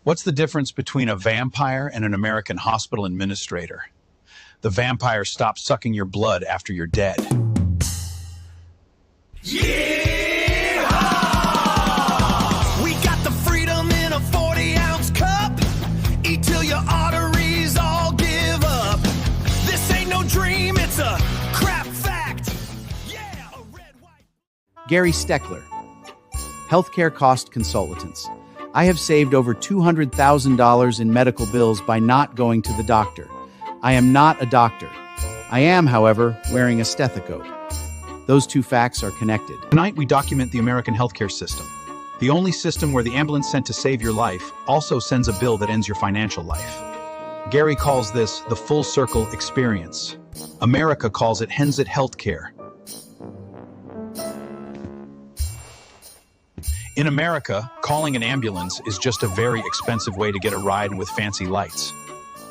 What's the difference between a vampire and an American hospital administrator? The vampire stops sucking your blood after you're dead. Yeah! We got the freedom in a 40-ounce cup. Eat till your arteries all give up. This ain't no dream, it's a crap fact. Yeah, a red, white... Gary Steckler, Healthcare Cost Consultants. I have saved over $200,000 in medical bills by not going to the doctor. I am not a doctor. I am, however, wearing a stethoscope. Those two facts are connected. Tonight we document the American healthcare system. The only system where the ambulance sent to save your life also sends a bill that ends your financial life. Gary calls this the full circle experience. America calls it Hensit Healthcare. In America, calling an ambulance is just a very expensive way to get a ride with fancy lights.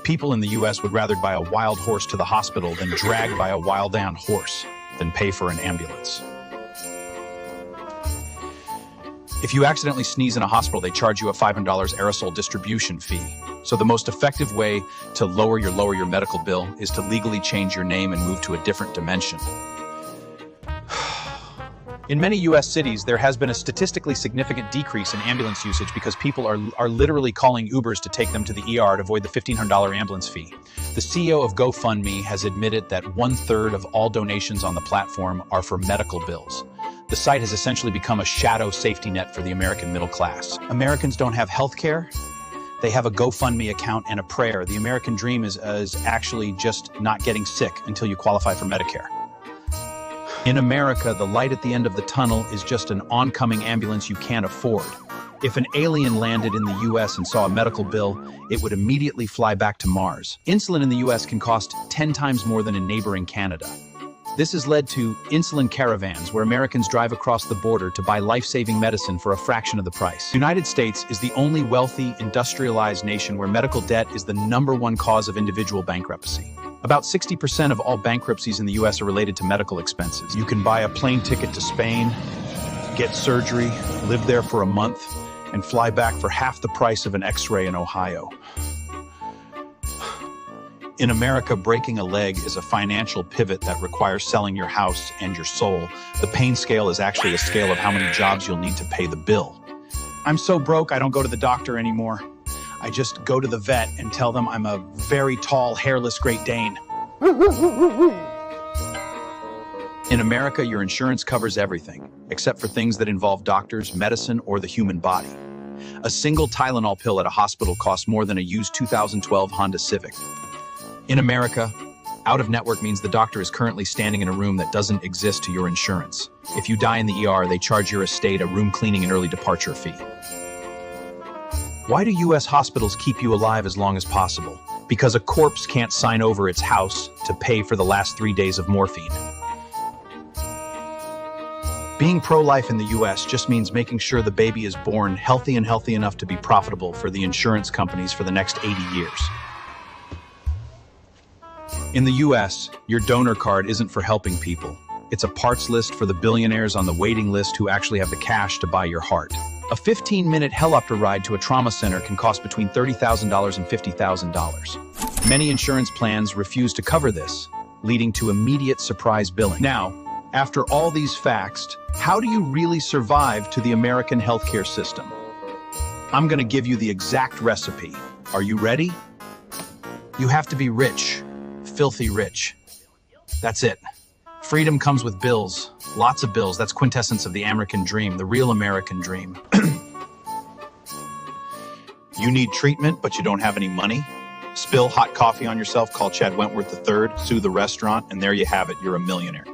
People in the US would rather buy a wild horse to the hospital than drag by a wild-down horse than pay for an ambulance. If you accidentally sneeze in a hospital, they charge you a $500 aerosol distribution fee. So the most effective way to lower your medical bill is to legally change your name and move to a different dimension. In many U.S. cities, there has been a statistically significant decrease in ambulance usage because people are literally calling Ubers to take them to the ER to avoid the $1,500 ambulance fee. The CEO of GoFundMe has admitted that 1/3 of all donations on the platform are for medical bills. The site has essentially become a shadow safety net for the American middle class. Americans don't have health care. They have a GoFundMe account and a prayer. The American dream is actually just not getting sick until you qualify for Medicare. In America, the light at the end of the tunnel is just an oncoming ambulance you can't afford. If an alien landed in the US and saw a medical bill, it would immediately fly back to Mars. Insulin in the US can cost 10 times more than in neighboring Canada. This has led to insulin caravans where Americans drive across the border to buy life-saving medicine for a fraction of the price. The United States is the only wealthy, industrialized nation where medical debt is the #1 cause of individual bankruptcy. About 60% of all bankruptcies in the US are related to medical expenses. You can buy a plane ticket to Spain, get surgery, live there for a month, and fly back for half the price of an X-ray in Ohio. In America, breaking a leg is a financial pivot that requires selling your house and your soul. The pain scale is actually a scale of how many jobs you'll need to pay the bill. I'm so broke, I don't go to the doctor anymore. I just go to the vet and tell them I'm a very tall, hairless Great Dane. In America, your insurance covers everything, except for things that involve doctors, medicine, or the human body. A single Tylenol pill at a hospital costs more than a used 2012 Honda Civic. In America, out-of-network means the doctor is currently standing in a room that doesn't exist to your insurance. If you die in the ER, they charge your estate a room cleaning and early departure fee. Why do U.S. hospitals keep you alive as long as possible? Because a corpse can't sign over its house to pay for the last 3 days of morphine. Being pro-life in the U.S. just means making sure the baby is born healthy and healthy enough to be profitable for the insurance companies for the next 80 years. In the U.S., your donor card isn't for helping people. It's a parts list for the billionaires on the waiting list who actually have the cash to buy your heart. A 15-minute helicopter ride to a trauma center can cost between $30,000 and $50,000. Many insurance plans refuse to cover this, leading to immediate surprise billing. Now, after all these facts, how do you really survive to the American healthcare system? I'm going to give you the exact recipe. Are you ready? You have to be rich, filthy rich. That's it. Freedom comes with bills. Lots of bills. That's quintessence of the American dream, the real American dream. You need treatment, but you don't have any money? Spill hot coffee on yourself, call Chad Wentworth III, sue the restaurant, and there you have it, you're a millionaire.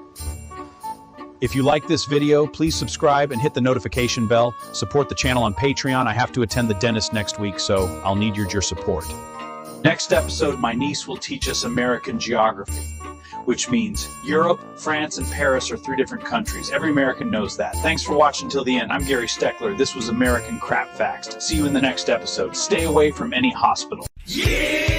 If you like this video, please subscribe and hit the notification bell. Support the channel on Patreon. I have to attend the dentist next week, so I'll need your support. Next episode, my niece will teach us American geography, which means Europe, France, and Paris are 3 different countries. Every American knows that. Thanks for watching till the end. I'm Gary Steckler. This was American Crap Facts. See you in the next episode. Stay away from any hospital. Yeah!